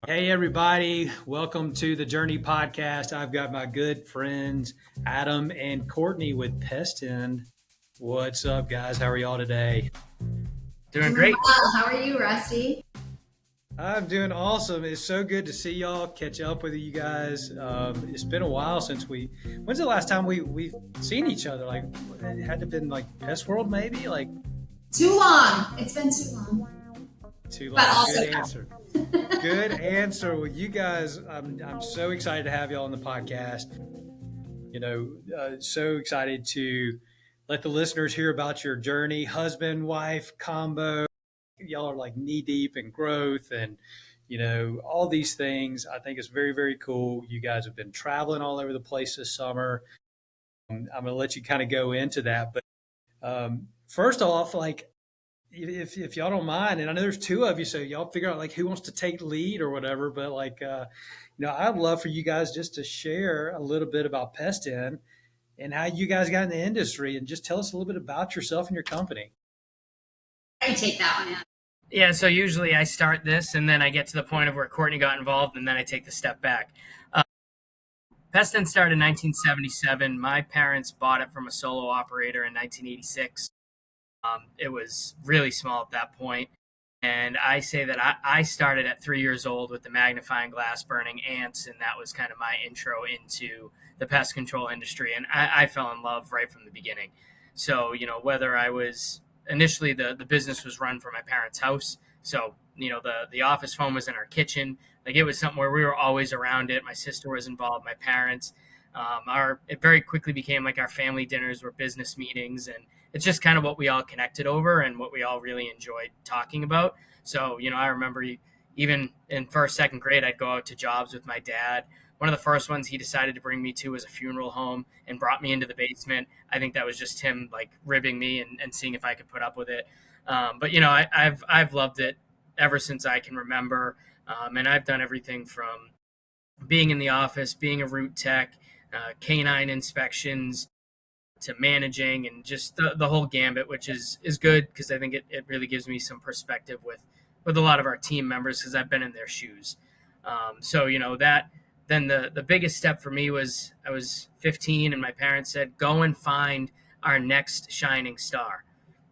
Hey, everybody. Welcome to the Journey Podcast. I've got my good friends, Adam and Courtney with Pest-End. What's up, guys? How are y'all today? Doing great. Well, how are you, Rusty? I'm doing awesome. It's so good to see y'all, catch up with you guys. It's been a while since when's the last time we've seen each other? Like, it had to have been like Pest World, maybe? Like, Too long. It's been too long. too long. But also Good answer. Good answer. Well, you guys, I'm so excited to have y'all on the podcast. So excited to let the listeners hear about your journey, husband, wife combo. Y'all are like knee deep in growth and, all these things. I think it's very, very cool. You guys have been traveling all over the place this summer. I'm going to let you kind of go into that. But first off, like, if y'all don't mind, and I know there's two of you, so y'all figure out like who wants to take lead or whatever. But like, I'd love for you guys just to share a little bit about Pest-End and how you guys got in the industry, and just tell us a little bit about yourself and your company. I take that one out. Yeah, so usually I start this and then I get to the point of where Courtney got involved and then I take the step back. Pest-End started in 1977. My parents bought it from a solo operator in 1986. It was really small at that point. And I say that I started at 3 years old with the magnifying glass burning ants, and that was kind of my intro into the pest control industry. And I fell in love right from the beginning. So, whether I was initially the business was run from my parents' house. So, the office phone was in our kitchen. Like, it was something where we were always around it. My sister was involved, my parents. It very quickly became like our family dinners were business meetings, and it's just kind of what we all connected over and what we all really enjoyed talking about. So, I remember even in first, second grade, I'd go out to jobs with my dad. One of the first ones he decided to bring me to was a funeral home and brought me into the basement. I think that was just him like ribbing me and seeing if I could put up with it. But I've loved it ever since I can remember. And I've done everything from being in the office, being a route tech, canine inspections, to managing, and just the whole gambit, which is good because I think it really gives me some perspective with a lot of our team members because I've been in their shoes. So that then the biggest step for me was I was 15 and my parents said, go and find our next shining star.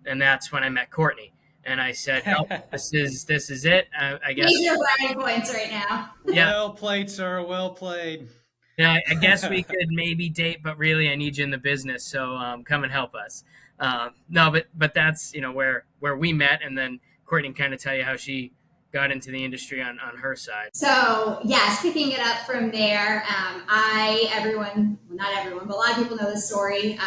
And that's when I met Courtney. And I said, no, this is it. I guess. These are brownie points right now. Yeah. Well played, sir. Well played. Yeah, I guess we could maybe date, but really I need you in the business. So come and help us. No, but that's, where we met. And then Courtney can kind of tell you how she got into the industry on her side. So yes, picking it up from there, not everyone, but a lot of people know this story.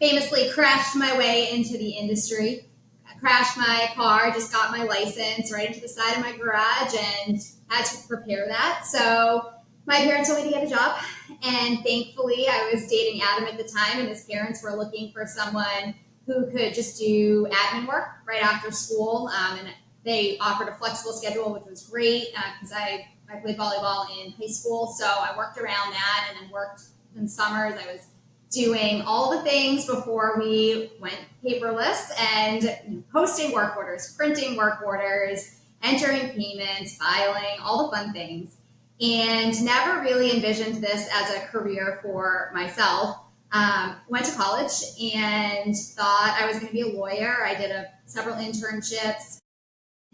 Famously crashed my way into the industry. I crashed my car, just got my license right into the side of my garage and had to prepare that. So my parents told me to get a job, and thankfully I was dating Adam at the time, and his parents were looking for someone who could just do admin work right after school, and they offered a flexible schedule, which was great because I played volleyball in high school, so I worked around that and then worked in summers. I was doing all the things before we went paperless and posting work orders, printing work orders, entering payments, filing, all the fun things. And never really envisioned this as a career for myself. Went to college and thought I was going to be a lawyer. I did several internships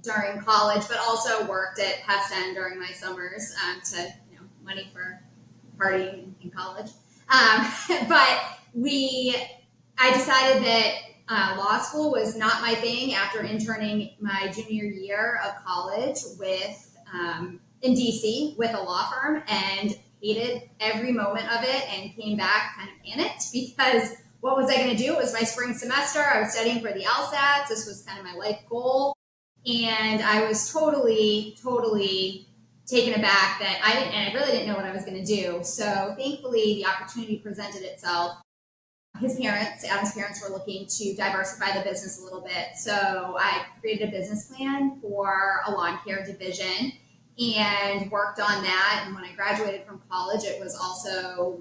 during college, but also worked at Pest-End during my summers to money for partying in college. But I decided that law school was not my thing after interning my junior year of college in DC with a law firm, and hated every moment of it and came back kind of panicked because what was I going to do? It was my spring semester. I was studying for the LSATs. This was kind of my life goal. And I was totally, totally taken aback that I really didn't know what I was going to do. So thankfully the opportunity presented itself. Adam's parents were looking to diversify the business a little bit. So I created a business plan for a lawn care division and worked on that. And when I graduated from college, it was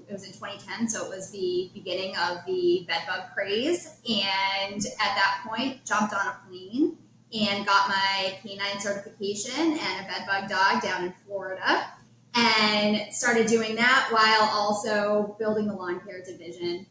in 2010. So it was the beginning of the bed bug craze. And at that point, jumped on a plane and got my canine certification and a bed bug dog down in Florida, and started doing that while also building the lawn care division.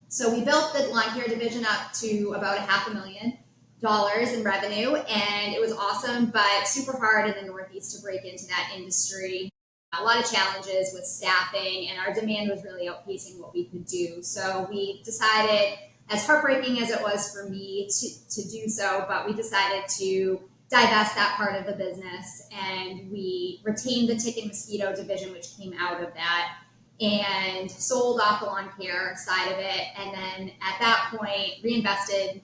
So we built the lawn care division up to about $500,000 in revenue, and it was awesome, but super hard in the Northeast to break into that industry. A lot of challenges with staffing, and our demand was really outpacing what we could do. So we decided, as heartbreaking as it was for me to do so, but we decided to divest that part of the business, and we retained the tick and mosquito division, which came out of that, and sold off the lawn care side of it. And then at that point, reinvested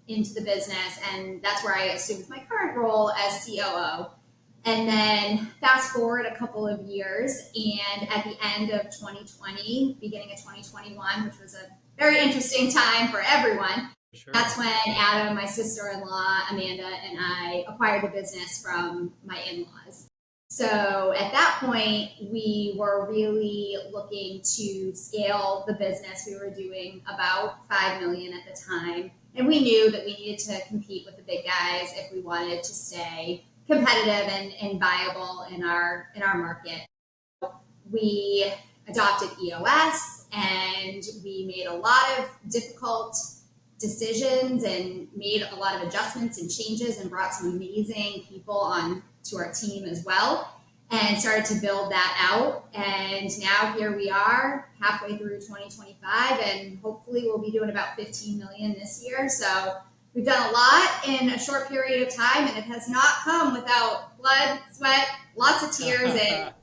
into the business. And that's where I assumed my current role as COO. And then fast forward a couple of years, and at the end of 2020, beginning of 2021, which was a very interesting time for everyone, Sure. That's when Adam, my sister-in-law, Amanda, and I acquired the business from my in-laws. So at that point, we were really looking to scale the business. We were doing about $5 million at the time, and we knew that we needed to compete with the big guys if we wanted to stay competitive and viable in our market. We adopted EOS, and we made a lot of difficult decisions and made a lot of adjustments and changes, and brought some amazing people on to our team as well, and started to build that out. And now here we are halfway through 2025, and hopefully we'll be doing about 15 million this year. So we've done a lot in a short period of time, and it has not come without blood, sweat, lots of tears, and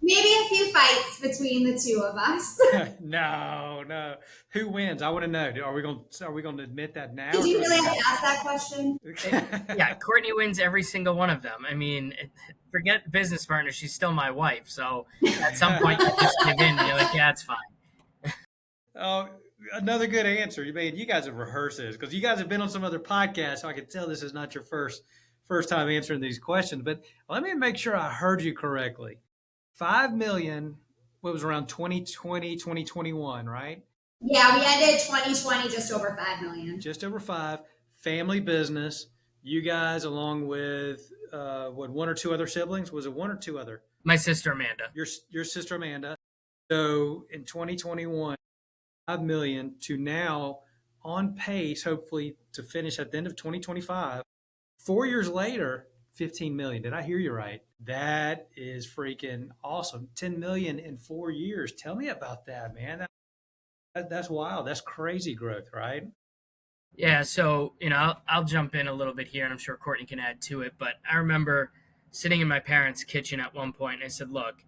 maybe a few fights between the two of us. No. Who wins? I want to know. Are we going to admit that now? Did you really have to ask that question? Yeah, Courtney wins every single one of them. I mean, forget business partner. She's still my wife. So at some point, you just give in. And you're like, yeah, it's fine. Oh, another good answer. You guys have rehearsed this because you guys have been on some other podcasts, so I can tell this is not your first time answering these questions. But let me make sure I heard you correctly. 5 million, what was around 2020, 2021, right? Yeah, we ended 2020 just over 5 million. Just over 5. Family business. You guys, along with one or two other siblings? Was it one or two other? My sister Amanda. Your sister Amanda. So in 2021, 5 million to now on pace, hopefully, to finish at the end of 2025. 4 years later, 15 million. Did I hear you right? That is freaking awesome. 10 million in 4 years. Tell me about that, man. That's wild. That's crazy growth, right? Yeah. So, I'll jump in a little bit here, and I'm sure Courtney can add to it. But I remember sitting in my parents' kitchen at one point, and I said, look,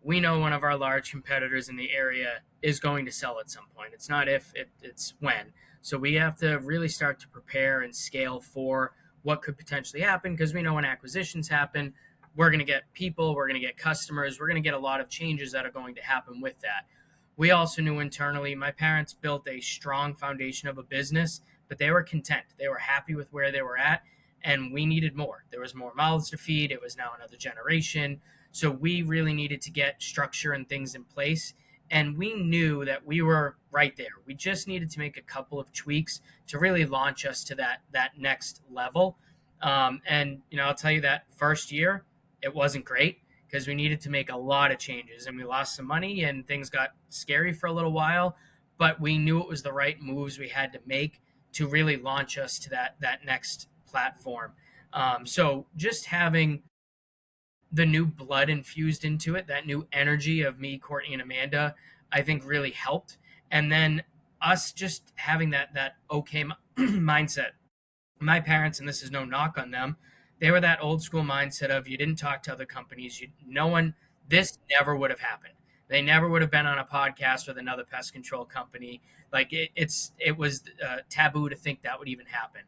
we know one of our large competitors in the area is going to sell at some point. It's not if, it's when. So we have to really start to prepare and scale for what could potentially happen, because we know when acquisitions happen, we're going to get people, we're going to get customers, we're going to get a lot of changes that are going to happen with that. We also knew internally, my parents built a strong foundation of a business, but they were content. They were happy with where they were at, and we needed more. There was more mouths to feed. It was now another generation. So we really needed to get structure and things in place. And we knew that we were right there. We just needed to make a couple of tweaks to really launch us to that next level. And I'll tell you that first year, it wasn't great because we needed to make a lot of changes, and we lost some money and things got scary for a little while. But we knew it was the right moves we had to make to really launch us to that next platform. So just having the new blood infused into it, that new energy of me, Courtney, and Amanda, I think really helped. And then us just having that okay mindset. My parents, and this is no knock on them, they were that old school mindset of you didn't talk to other companies. This never would have happened. They never would have been on a podcast with another pest control company. Like it was taboo to think that would even happen.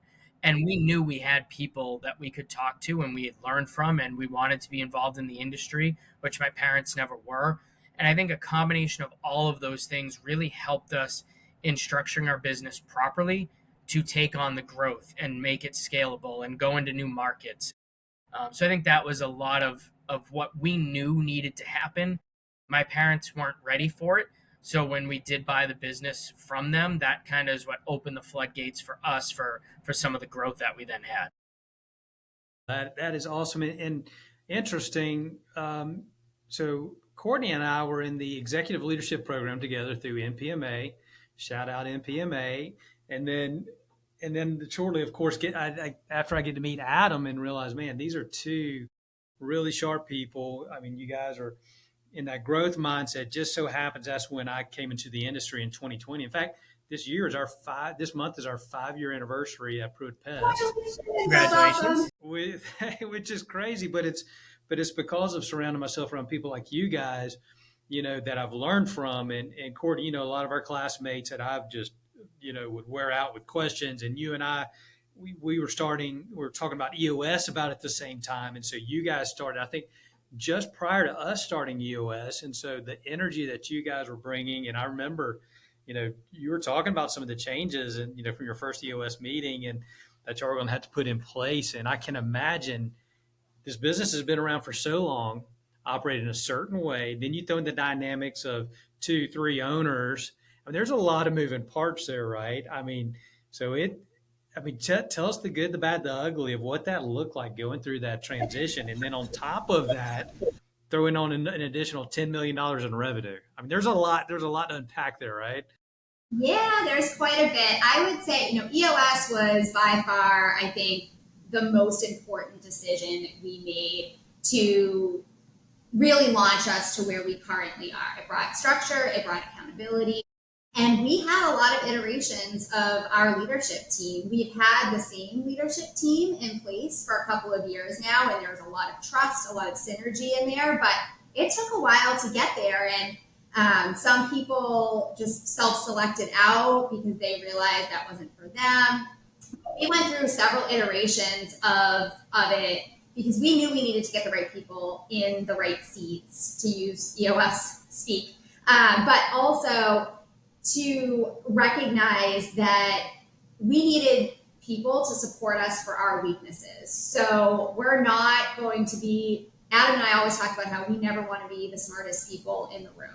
And we knew we had people that we could talk to and we had learned from, and we wanted to be involved in the industry, which my parents never were. And I think a combination of all of those things really helped us in structuring our business properly to take on the growth and make it scalable and go into new markets. So I think that was a lot of what we knew needed to happen. My parents weren't ready for it. So when we did buy the business from them, that kind of is what opened the floodgates for us for some of the growth that we then had. That is awesome and interesting. So Courtney and I were in the executive leadership program together through NPMA. Shout out NPMA, and then shortly, of course, after I get to meet Adam and realize, man, these are two really sharp people. I mean, you guys are in that growth mindset. Just so happens that's when I came into the industry in 2020. In fact, this month is our 5-year anniversary at Pruitt Pest. That's Congratulations. awesome. With which is crazy, but it's because of surrounding myself around people like you guys, that I've learned from. And Courtney, a lot of our classmates that I've just, would wear out with questions. And you and I, we were talking about EOS about at the same time. And so you guys started, I think, just prior to us starting EOS. And so the energy that you guys were bringing, and I remember, you were talking about some of the changes and, from your first EOS meeting and that y'all were going to have to put in place. And I can imagine this business has been around for so long, operating a certain way. Then you throw in the dynamics of 2, 3 owners. I mean, there's a lot of moving parts there, right? I mean, tell us the good, the bad, the ugly of what that looked like going through that transition. And then on top of that, throwing on an additional $10 million in revenue. I mean, there's a lot to unpack there, right? Yeah, there's quite a bit. I would say, EOS was by far, I think, the most important decision we made to really launch us to where we currently are. It brought structure, it brought accountability, and we had a lot of iterations of our leadership team. We've had the same leadership team in place for a couple of years now, and there's a lot of trust, a lot of synergy in there, but it took a while to get there. And some people just self-selected out because they realized that wasn't for them. We went through several iterations of it because we knew we needed to get the right people in the right seats, to use EOS speak, but also to recognize that we needed people to support us for our weaknesses. So we're not going to be, Adam and I always talk about how we never want to be the smartest people in the room.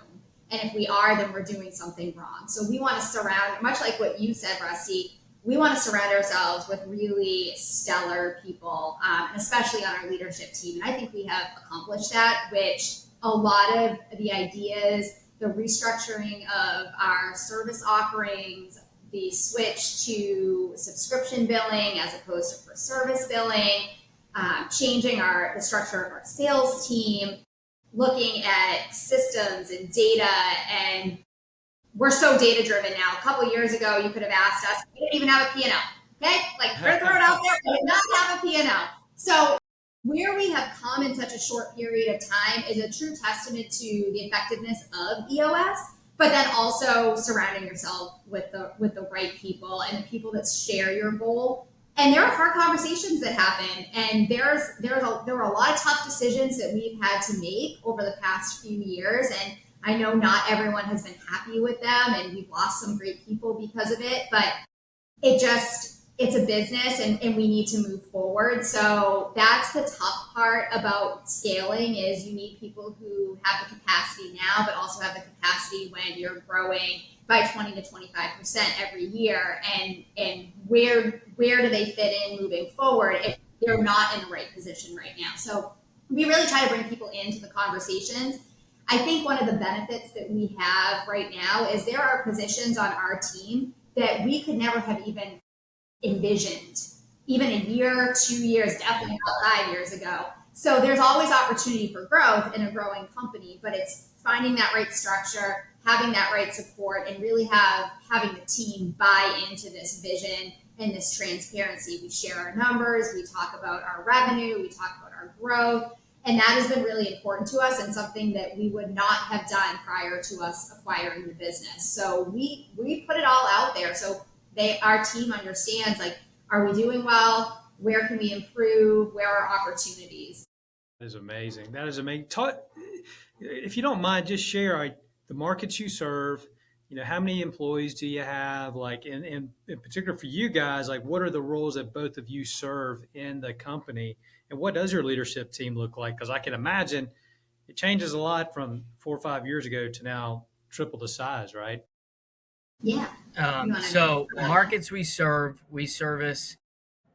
And if we are, then we're doing something wrong. So we want to surround, much like what you said, Rusty, we want to surround ourselves with really stellar people, and especially on our leadership team. And I think we have accomplished that, which a lot of the ideas, the restructuring of our service offerings, the switch to subscription billing as opposed to for service billing, changing the structure of our sales team, looking at systems and data, and we're so data driven now. A couple of years ago, you could have asked us, we didn't even have a P&L. Okay, like throw it out there, we did not have a P&L. So where we have come in such a short period of time is a true testament to the effectiveness of EOS, but then also surrounding yourself with the right people and the people that share your goal. And there are hard conversations that happen, and there were a lot of tough decisions that we've had to make over the past few years. And I know not everyone has been happy with them, and we've lost some great people because of it, but it's a business and we need to move forward. So that's the tough part about scaling is you need people who have the capacity now, but also have the capacity when you're growing by 20 to 25% every year. And where do they fit in moving forward if they're not in the right position right now? So we really try to bring people into the conversations. I think one of the benefits that we have right now is there are positions on our team that we could never have even envisioned, even a year, 2 years, definitely not 5 years ago. So there's always opportunity for growth in a growing company, but it's finding that right structure, having that right support, and really having the team buy into this vision and this transparency. We share our numbers, we talk about our revenue, we talk about our growth, and that has been really important to us and something that we would not have done prior to us acquiring the business. So we put it all out there. So our team understands, like, are we doing well? Where can we improve? Where are opportunities? That is amazing. That is amazing. If you don't mind, just share the markets you serve. How many employees do you have? Like, in particular for you guys, like, what are the roles that both of you serve in the company? And what does your leadership team look like? Because I can imagine it changes a lot from 4 or 5 years ago to now triple the size, right? Yeah. So markets we service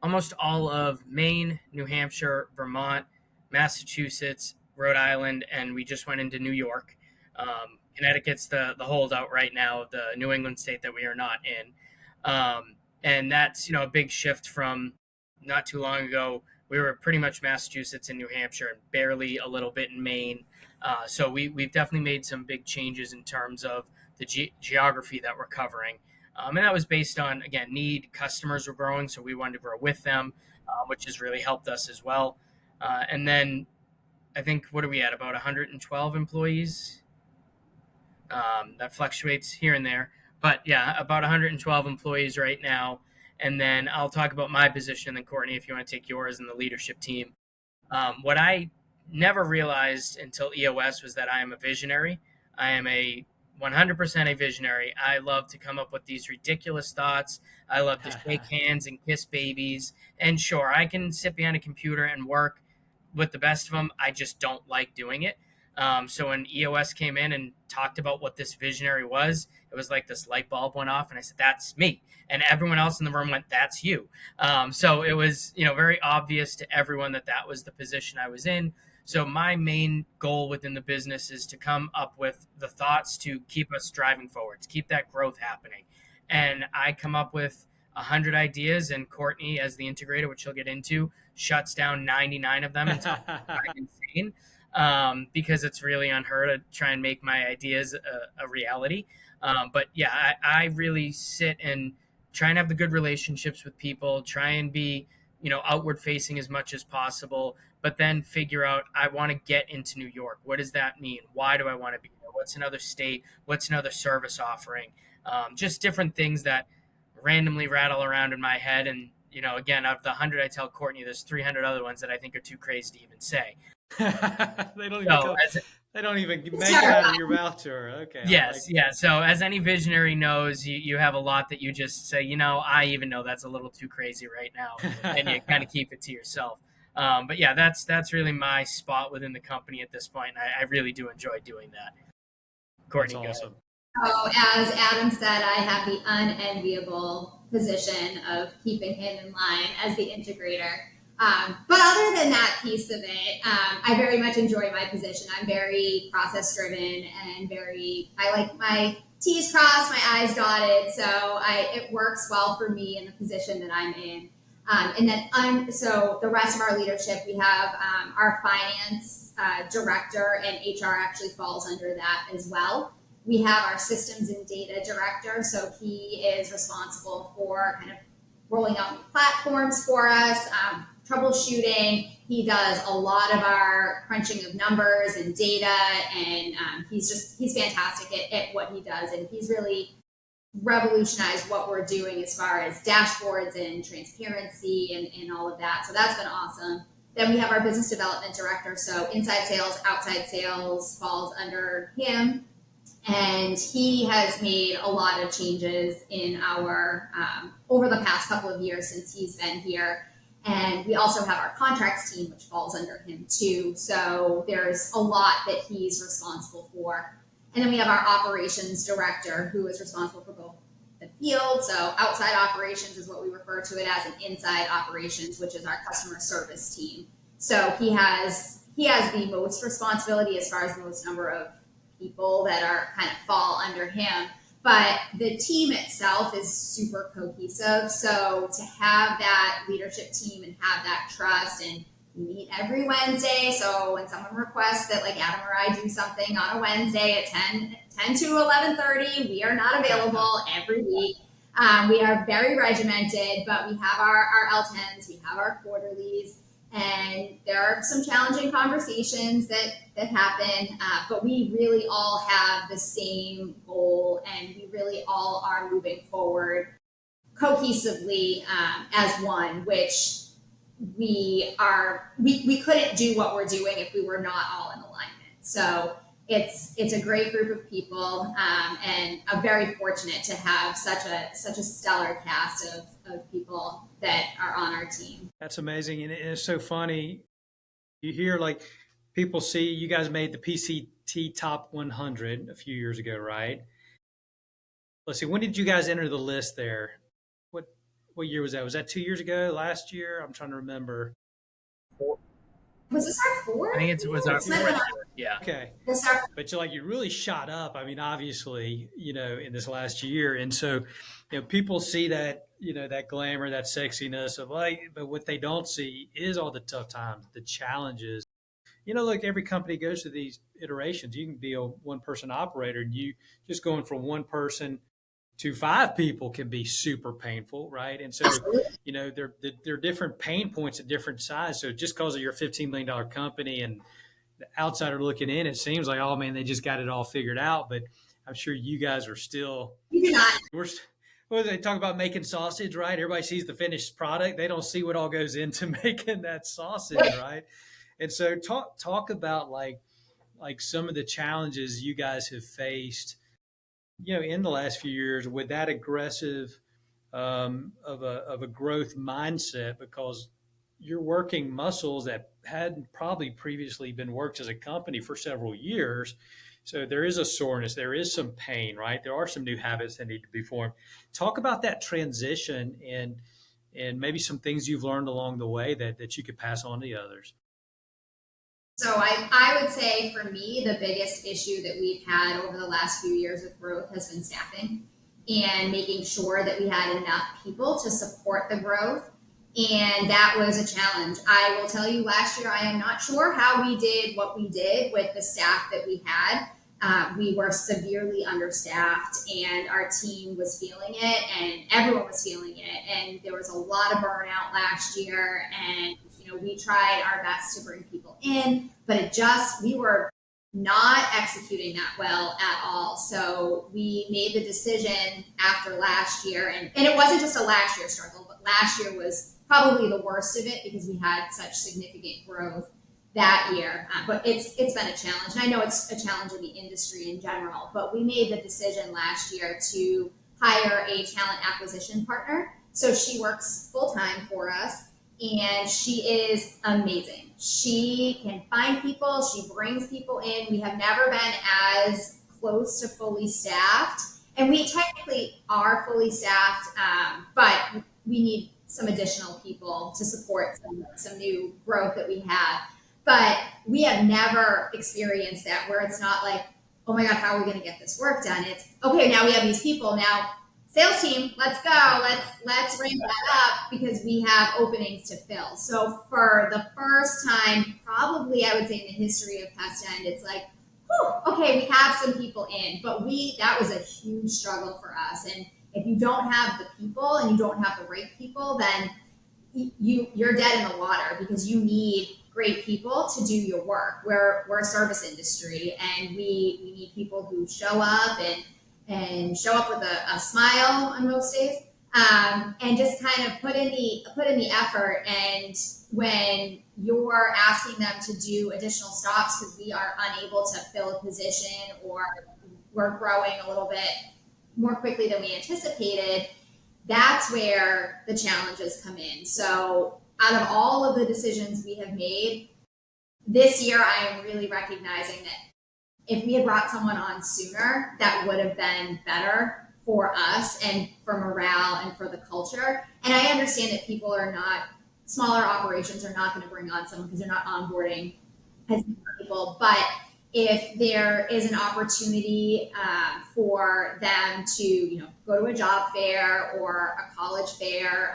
almost all of Maine, New Hampshire, Vermont, Massachusetts, Rhode Island, and we just went into New York. Connecticut's the holdout right now, the New England state that we are not in. And that's, a big shift from not too long ago. We were pretty much Massachusetts and New Hampshire and barely a little bit in Maine. So we've definitely made some big changes in terms of the geography that we're covering. And that was based on, again, need. Customers were growing, so we wanted to grow with them, which has really helped us as well. And then I think, what are we at? About 112 employees. That fluctuates here and there. But yeah, about 112 employees right now. And then I'll talk about my position, and then Courtney, if you want to take yours in the leadership team. What I never realized until EOS was that I am a visionary. I am a 100% a visionary. I love to come up with these ridiculous thoughts. I love to shake hands and kiss babies. And sure, I can sit behind a computer and work with the best of them. I just don't like doing it. So when EOS came in and talked about what this visionary was, it was like this light bulb went off, and I said, "That's me." And everyone else in the room went, "That's you." So it was, very obvious to everyone that that was the position I was in. So my main goal within the business is to come up with the thoughts to keep us driving forward, to keep that growth happening. And I come up with 100 ideas, and Courtney, as the integrator, which she'll get into, shuts down 99 of them until I'm insane. Because it's really on her to try and make my ideas a reality. But yeah, I really sit and try and have the good relationships with people, try and be, outward facing as much as possible, but then figure out, I want to get into New York. What does that mean? Why do I want to be there? What's another state? What's another service offering? Just different things that randomly rattle around in my head. And, again, of the 100 I tell Courtney, there's 300 other ones that I think are too crazy to even say. they don't even So, come, they don't even make it out of your mouth to her. Okay. yes, yeah. So as any visionary knows, you have a lot that you just say, I even know that's a little too crazy right now, and you kind of keep it to yourself. But yeah, that's really my spot within the company at this point, and I really do enjoy doing that. That's Courtney, go ahead. awesome. So, as Adam said, I have the unenviable position of keeping him in line as the integrator. But other than that piece of it, I very much enjoy my position. I'm very process driven and I like my T's crossed, my I's dotted. So it works well for me in the position that I'm in. And then, so the rest of our leadership, we have our finance director, and HR actually falls under that as well. We have our systems and data director, so he is responsible for kind of rolling out new platforms for us, troubleshooting. He does a lot of our crunching of numbers and data, and he's fantastic at what he does, and he's really revolutionized what we're doing as far as dashboards and transparency and all of that. So that's been awesome. Then we have our business development director, so inside sales, outside sales falls under him. And he has made a lot of changes in our over the past couple of years since he's been here. And we also have our contracts team, which falls under him too. So there's a lot that he's responsible for. And then we have our operations director, who is responsible for both the field. So outside operations is what we refer to it as, and inside operations, which is our customer service team. So he has the most responsibility as far as the most number of people that are kind of fall under him. But the team itself is super cohesive. So to have that leadership team and have that trust, and we meet every Wednesday. So when someone requests that like Adam or I do something on a Wednesday at 10 to 11:30, we are not available every week. We are very regimented, but we have our L10s, we have our quarterlies, and there are some challenging conversations that happen, but we really all have the same goal, and we really all are moving forward cohesively as one, which we couldn't do what we're doing if we were not all in alignment. So it's a great group of people, and I'm very fortunate to have such a stellar cast of people that are on our team. That's amazing. And it's so funny. You hear like people see you guys made the PCT top 100 a few years ago, right? Let's see. When did you guys enter the list there? what year was that? Was that 2 years ago? Last year? I'm trying to remember. Was this our fourth? I think it was our This might have been fourth our, year. Yeah. Okay. this our But you really shot up. I mean, obviously, in this last year. And so, people see that, that glamour, that sexiness of but what they don't see is all the tough times, the challenges. Look, every company goes through these iterations. You can be a one person operator, and you just going from one person to five people can be super painful, right? And so, there are different pain points at different sizes. So just because of your $15 million company and the outsider looking in, it seems like, oh man, they just got it all figured out. But I'm sure you guys are still. we do not. We're. Well, they talk about making sausage, right? Everybody sees the finished product. They don't see what all goes into making that sausage, right? And so, talk about like some of the challenges you guys have faced, in the last few years with that aggressive of a growth mindset, because you're working muscles that hadn't probably previously been worked as a company for several years. So there is a soreness, there is some pain, right? There are some new habits that need to be formed. Talk about that transition and maybe some things you've learned along the way that you could pass on to others. So I would say for me, the biggest issue that we've had over the last few years with growth has been staffing and making sure that we had enough people to support the growth. And that was a challenge. I will tell you, last year, I am not sure how we did what we did with the staff that we had. We were severely understaffed, and our team was feeling it, and everyone was feeling it. And there was a lot of burnout last year, and we tried our best to bring people in, but we were not executing that well at all. So we made the decision after last year, and it wasn't just a last year struggle, but last year was probably the worst of it because we had such significant growth that year. But it's been a challenge, and I know it's a challenge in the industry in general, but we made the decision last year to hire a talent acquisition partner. So she works full-time for us, and she is amazing. She can find people, she brings people in. We have never been as close to fully staffed, and we technically are fully staffed, but we need some additional people to support some new growth that we have. But we have never experienced that where it's not like, oh my God, how are we going to get this work done? It's okay, now we have these people. Now, sales team, let's go. Let's ramp that up because we have openings to fill. So for the first time, probably I would say in the history of Pest-End, it's like, whew, okay, we have some people in, but that was a huge struggle for us. And if you don't have the people and you don't have the right people, then you're dead in the water because you need great people to do your work. We're a service industry, and we need people who show up and show up with a smile on most days, and just kind of put in the effort. And when you're asking them to do additional stops because we are unable to fill a position or we're growing a little bit more quickly than we anticipated, that's where the challenges come in. So out of all of the decisions we have made this year, I am really recognizing that if we had brought someone on sooner, that would have been better for us and for morale and for the culture. And I understand that smaller operations are not going to bring on someone because they're not onboarding as many people. But if there is an opportunity for them to, go to a job fair or a college fair,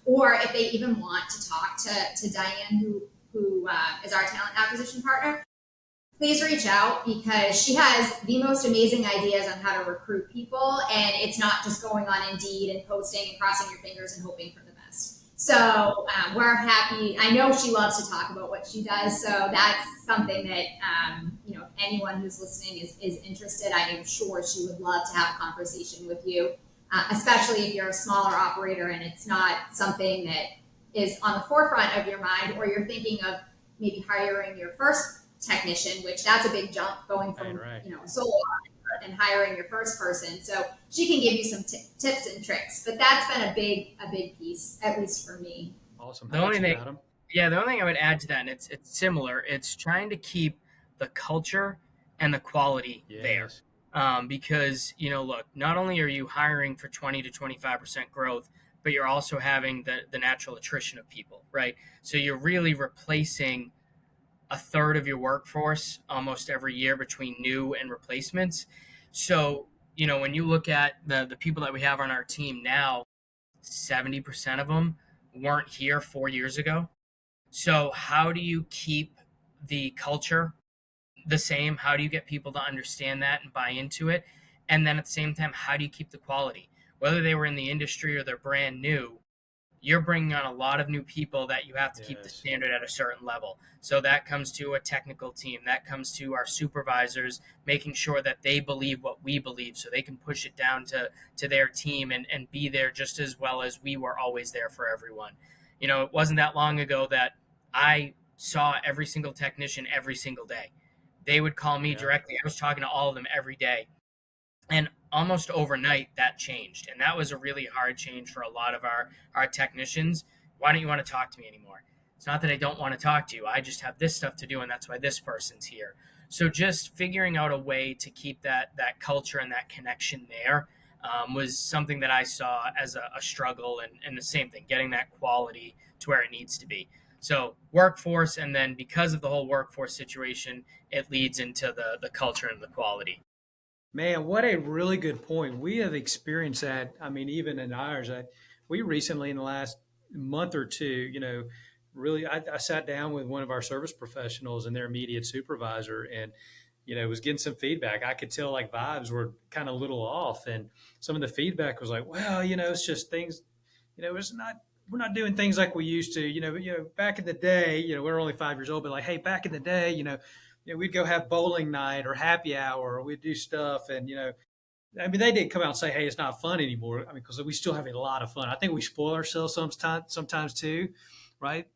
or if they even want to talk to Diane, who is our talent acquisition partner, please reach out because she has the most amazing ideas on how to recruit people. And it's not just going on Indeed and posting and crossing your fingers and hoping for the best. So we're happy. I know she loves to talk about what she does. So that's something that, if anyone who's listening is interested, I am sure she would love to have a conversation with you, especially if you're a smaller operator and it's not something that is on the forefront of your mind, or you're thinking of maybe hiring your first technician, which that's a big jump going from, a solo and hiring your first person. So she can give you some tips and tricks, but that's been a big piece, at least for me. Awesome. The only thing I would add to that, and it's similar, it's trying to keep the culture and the quality there. Because, look, not only are you hiring for 20 to 25% growth, but you're also having the natural attrition of people, right? So you're really replacing a third of your workforce almost every year between new and replacements. So, when you look at the people that we have on our team now, 70% of them weren't here 4 years ago. So, how do you keep the culture the same? How do you get people to understand that and buy into it? And then at the same time, how do you keep the quality? Whether they were in the industry or they're brand new, you're bringing on a lot of new people that you have to keep the Yes. standard at a certain level. So that comes to a technical team, that comes to our supervisors, making sure that they believe what we believe so they can push it down to their team and be there just as well as we were always there for everyone. It wasn't that long ago that I saw every single technician every single day. They would call me Yeah. directly. I was talking to all of them every day. And almost overnight that changed, and that was a really hard change for a lot of our technicians. Why don't you want to talk to me anymore? It's not that I don't want to talk to you, I just have this stuff to do, and that's why this person's here. So just figuring out a way to keep that culture and that connection there was something that I saw as a struggle, and the same thing, getting that quality to where it needs to be. So workforce, and then because of the whole workforce situation, it leads into the culture and the quality. Man, what a really good point. We have experienced that. I mean, even in ours, we recently, in the last month or two, really, I sat down with one of our service professionals and their immediate supervisor, and was getting some feedback. I could tell like vibes were kind of a little off, and some of the feedback was like, well, it's just things, it's not. We're not doing things like we used to, back in the day, we're only 5 years old, but like, hey, back in the day, we'd go have bowling night or happy hour, or we'd do stuff. And, I mean, they didn't come out and say, hey, it's not fun anymore. I mean, because we still have a lot of fun. I think we spoil ourselves sometimes too, right?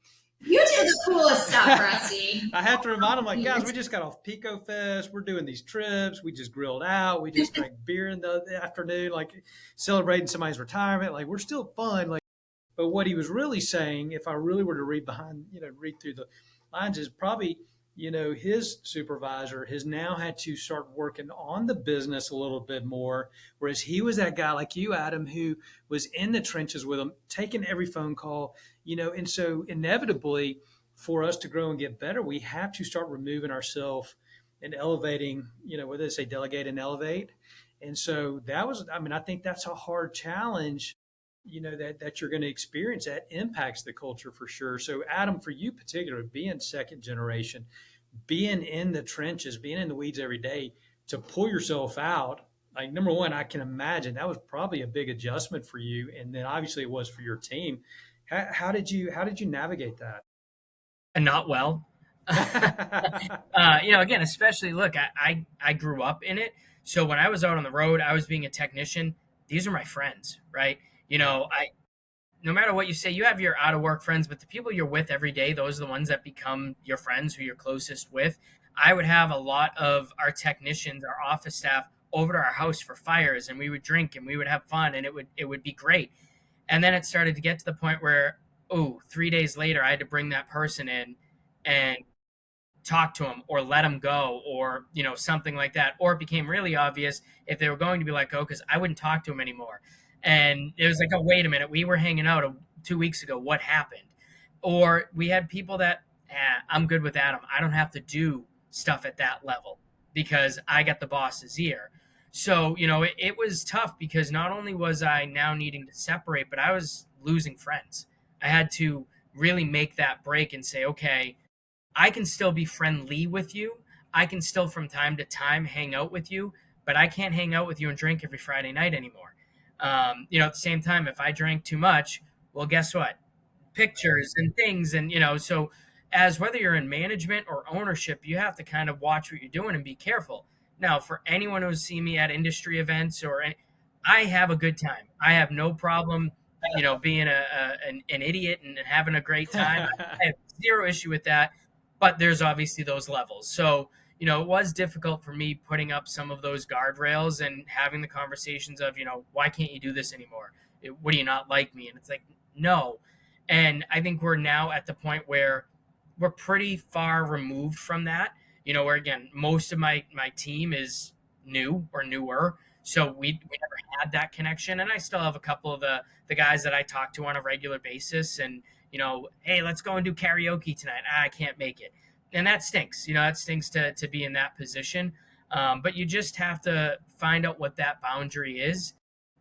You do the coolest stuff, Rusty. I have to remind them, like, guys, we just got off Pico Fest. We're doing these trips. We just grilled out. We just drank beer in the afternoon, like celebrating somebody's retirement. Like, we're still fun. Like, but what he was really saying, if I really were to read through the lines, is probably, his supervisor has now had to start working on the business a little bit more. Whereas he was that guy like you, Adam, who was in the trenches with them, taking every phone call, and so inevitably for us to grow and get better, we have to start removing ourselves and elevating, what do they say, delegate and elevate. And so I think that's a hard challenge that you're going to experience that impacts the culture for sure. So Adam, for you particular, being second generation, being in the trenches, being in the weeds every day, to pull yourself out, like, number one, I can imagine that was probably a big adjustment for you, and then obviously it was for your team. How did you navigate that? And not well. Again, especially look, I grew up in it. So when I was out on the road, I was being a technician. These are my friends, right? I no matter what you say, you have your out of work friends, but the people you're with every day, those are the ones that become your friends, who you're closest with. I would have a lot of our technicians, our office staff, over to our house for fires, and we would drink and we would have fun, and it would be great. And then it started to get to the point where, 3 days later, I had to bring that person in and talk to them or let them go, or something like that. Or it became really obvious if they were going to be let go, because I wouldn't talk to them anymore. And it was like, oh, wait a minute, we were hanging out 2 weeks ago, what happened? Or we had people that, I'm good with Adam, I don't have to do stuff at that level because I got the boss's ear. So it was tough, because not only was I now needing to separate, but I was losing friends. I had to really make that break and say, okay, I can still be friendly with you. I can still from time to time hang out with you, but I can't hang out with you and drink every Friday night anymore. At the same time, if I drank too much, well, guess what? Pictures and things. And, so as whether you're in management or ownership, you have to kind of watch what you're doing and be careful. Now, for anyone who's seen me at industry events I have a good time. I have no problem, being an idiot and having a great time. I have zero issue with that. But there's obviously those levels. So, it was difficult for me putting up some of those guardrails and having the conversations of, why can't you do this anymore? What do you not like me? And it's like, no. And I think we're now at the point where we're pretty far removed from that, where again, most of my team is new or newer. So we never had that connection. And I still have a couple of the guys that I talk to on a regular basis, and hey, let's go and do karaoke tonight. I can't make it, and that stinks. That stinks to be in that position. But you just have to find out what that boundary is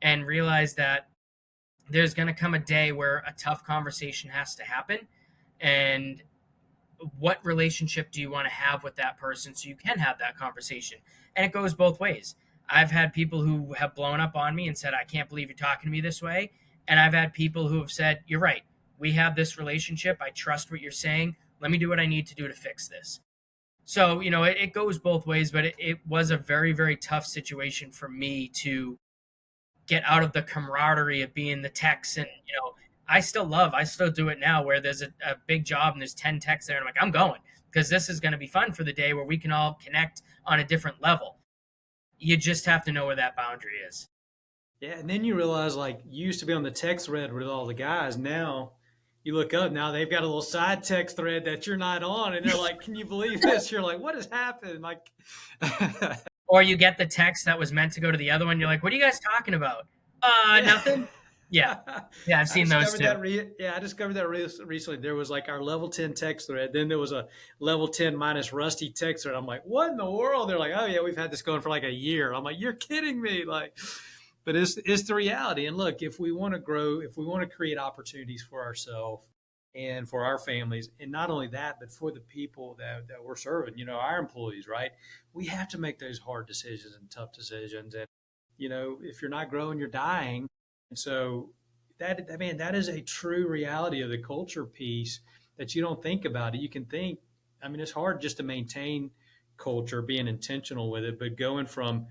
and realize that there's going to come a day where a tough conversation has to happen. And what relationship do you want to have with that person so you can have that conversation? And it goes both ways. I've had people who have blown up on me and said, I can't believe you're talking to me this way. And I've had people who have said, you're right. We have this relationship. I trust what you're saying. Let me do what I need to do to fix this. So, it goes both ways, but it was a very, very tough situation for me to get out of the camaraderie of being the techs. And, I still do it now where there's a big job and there's 10 techs there. And I'm like, I'm going because this is going to be fun for the day where we can all connect on a different level. You just have to know where that boundary is. Yeah. And then you realize, like, you used to be on the text thread with all the guys. Now you look up, now they've got a little side text thread that you're not on. And they're like, can you believe this? You're like, what has happened? Like, or you get the text that was meant to go to the other one. You're like, what are you guys talking about? Nothing. Yeah. Yeah. I've seen those too. I discovered that recently. There was like our level 10 text thread. Then there was a level 10 minus Rusty text thread. I'm like, what in the world? They're like, oh yeah, we've had this going for like a year. I'm like, you're kidding me. Like, but it's the reality. And look, if we want to grow, if we want to create opportunities for ourselves and for our families, and not only that, but for the people that we're serving, our employees, right? We have to make those hard decisions and tough decisions. And, if you're not growing, you're dying. And so that is a true reality of the culture piece that you don't think about it. You can think, it's hard just to maintain culture, being intentional with it, but going from,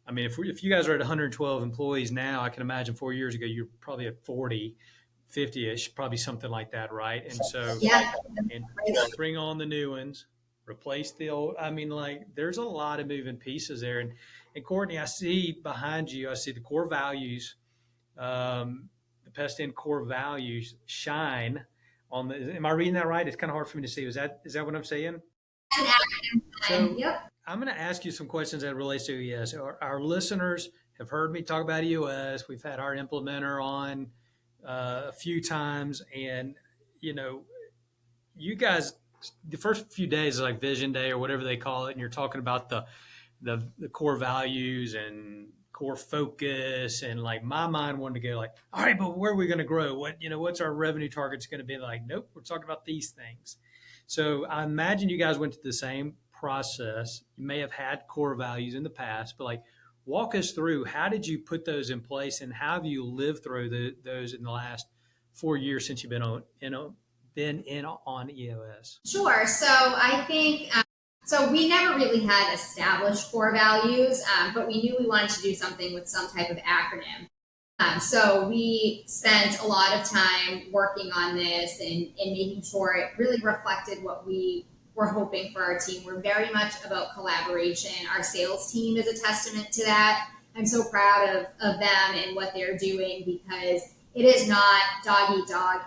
if you guys are at 112 employees now, I can imagine 4 years ago, you're probably at 40, 50-ish, probably something like that. Right. And so, and bring on the new ones, replace the old, there's a lot of moving pieces there. And Courtney, I see behind you, I see the core values, the Pest-End core values shine on the, am I reading that right? It's kind of hard for me to see. Is that what I'm saying? So Yep. I'm going to ask you some questions that relates to EOS. Our listeners have heard me talk about EOS. We've had our implementer on a few times, and you guys, the first few days is like Vision Day or whatever they call it, and you're talking about the core values and core focus, and like my mind wanted to go like, all right, but where are we going to grow? What's our revenue targets going to be? Like, nope, we're talking about these things. So I imagine you guys went through the same process. You may have had core values in the past, but like, walk us through, how did you put those in place, and how have you lived through those in the last 4 years since you've been on EOS? Sure. So I think so we never really had established core values, but we knew we wanted to do something with some type of acronym. So we spent a lot of time working on this and making sure it really reflected what we were hoping for our team. We're very much about collaboration. Our sales team is a testament to that. I'm so proud of them and what they're doing, because it is not dog eat dog.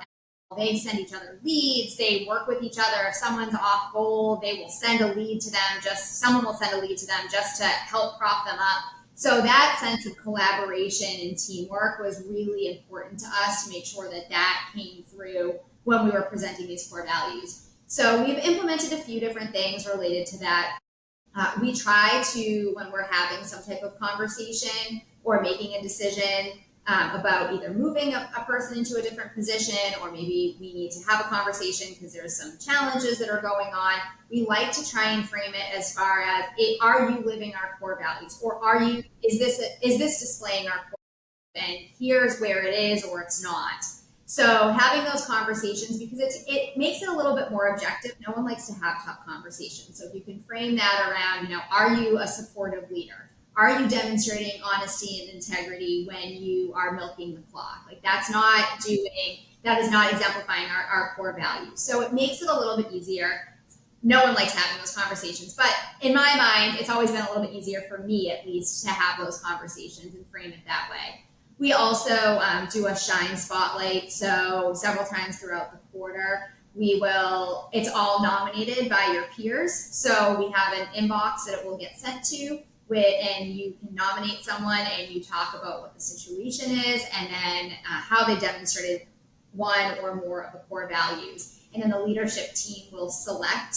They send each other leads. They work with each other. If someone's off goal, they will send a lead to them. Someone will send a lead to them just to help prop them up. So that sense of collaboration and teamwork was really important to us to make sure that came through when we were presenting these core values. So we've implemented a few different things related to that. We try to, when we're having some type of conversation or making a decision about either moving a person into a different position, or maybe we need to have a conversation because there's some challenges that are going on, we like to try and frame it as far as, are you living our core values, or is this displaying our core values, and here's where it is or it's not. So having those conversations, because it makes it a little bit more objective. No one likes to have tough conversations. So if you can frame that around, are you a supportive leader? Are you demonstrating honesty and integrity when you are milking the clock? Like, that is not exemplifying our core values. So it makes it a little bit easier. No one likes having those conversations, but in my mind, it's always been a little bit easier for me, at least, to have those conversations and frame it that way. We also do a shine spotlight. So several times throughout the quarter, it's all nominated by your peers. So we have an inbox that it will get sent to and you can nominate someone and you talk about what the situation is and then how they demonstrated one or more of the core values. And then the leadership team will select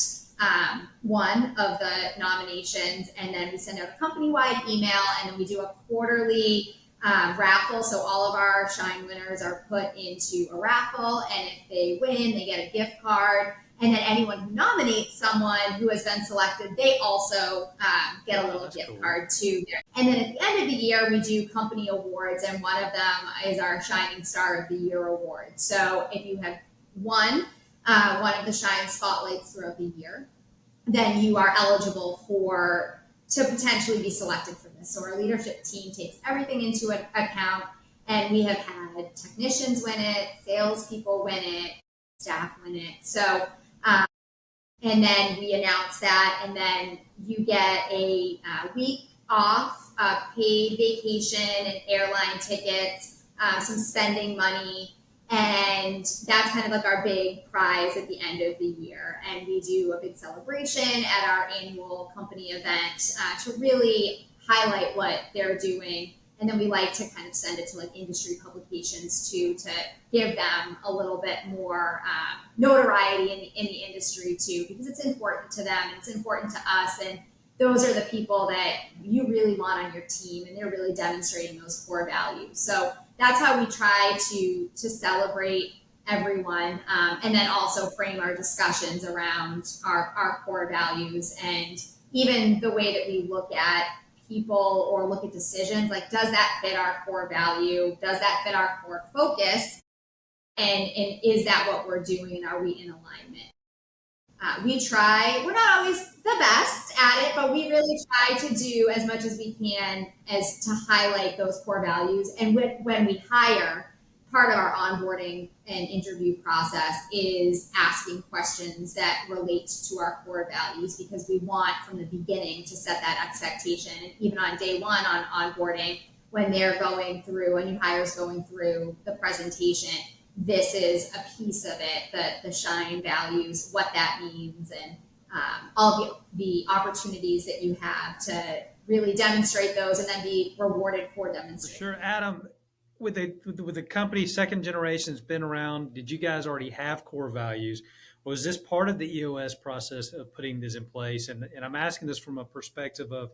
one of the nominations, and then we send out a company-wide email, and then we do a quarterly raffle. So all of our Shine winners are put into a raffle, and if they win, they get a gift card. And then anyone who nominates someone who has been selected, they also get a little gift card too. And then at the end of the year, we do company awards, and one of them is our Shining Star of the Year award. So if you have won one of the Shine Spotlights throughout the year, then you are eligible to potentially be selected for this. So our leadership team takes everything into account, and we have had technicians win it, salespeople win it, staff win it. So, and then we announce that, and then you get a week off, paid vacation and airline tickets, some spending money, and that's kind of like our big prize at the end of the year. And we do a big celebration at our annual company event to really highlight what they're doing. And then we like to kind of send it to like industry publications too, to give them a little bit more notoriety in the industry too, because it's important to them and it's important to us. And those are the people that you really want on your team, and they're really demonstrating those core values. So that's how we try to celebrate everyone, and then also frame our discussions around our core values, and even the way that we look at people or look at decisions, like does that fit our core value? Does that fit our core focus? And is that what we're doing, and are we in alignment? We're not always the best at it, but we really try to do as much as we can as to highlight those core values. And when we hire, part of our onboarding and interview process is asking questions that relate to our core values, because we want from the beginning to set that expectation. And even on day one on onboarding, when they're going through, a new hire's going through the presentation, this is a piece of it, the Shine values, what that means, and all the opportunities that you have to really demonstrate those and then be rewarded for demonstrating. Sure, Adam. With the company second generation's been around, did you guys already have core values? Was this part of the EOS process of putting this in place? And I'm asking this from a perspective of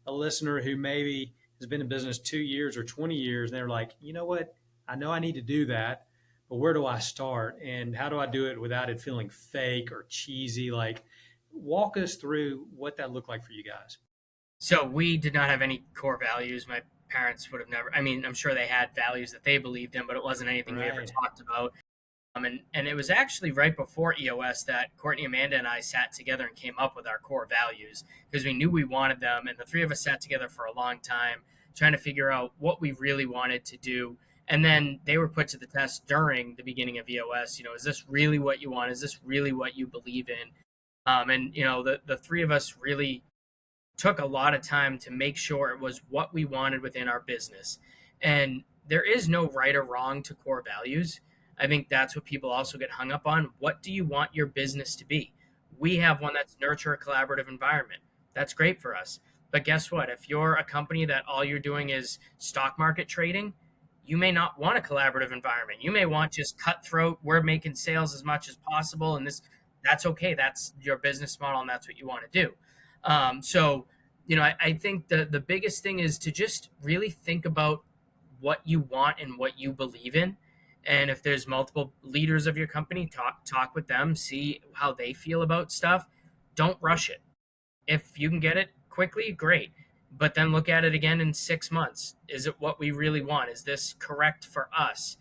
a listener who maybe has been in business 2 years or 20 years, and they're like, you know what, I know I need to do that, but where do I start? And how do I do it without it feeling fake or cheesy? Like, walk us through what that looked like for you guys. So we did not have any core values. My parents would have never, I mean, I'm sure they had values that they believed in, but it wasn't anything we ever talked about. And it was actually right before EOS that Courtney, Amanda, and I sat together and came up with our core values, because we knew we wanted them. And the three of us sat together for a long time trying to figure out what we really wanted to do. And then they were put to the test during the beginning of EOS. Is this really what you want? Is this really what you believe in? And the three of us really took a lot of time to make sure it was what we wanted within our business. And there is no right or wrong to core values. I think that's what people also get hung up on. What do you want your business to be? We have one that's nurture a collaborative environment. That's great for us. But guess what? If you're a company that all you're doing is stock market trading, you may not want a collaborative environment. You may want just cutthroat, we're making sales as much as possible, and that's okay. That's your business model, and that's what you want to do. I think the biggest thing is to just really think about what you want and what you believe in. And if there's multiple leaders of your company, talk with them, see how they feel about stuff. Don't rush it. If you can get it quickly, great. But then look at it again in 6 months. Is it what we really want? Is this correct for us?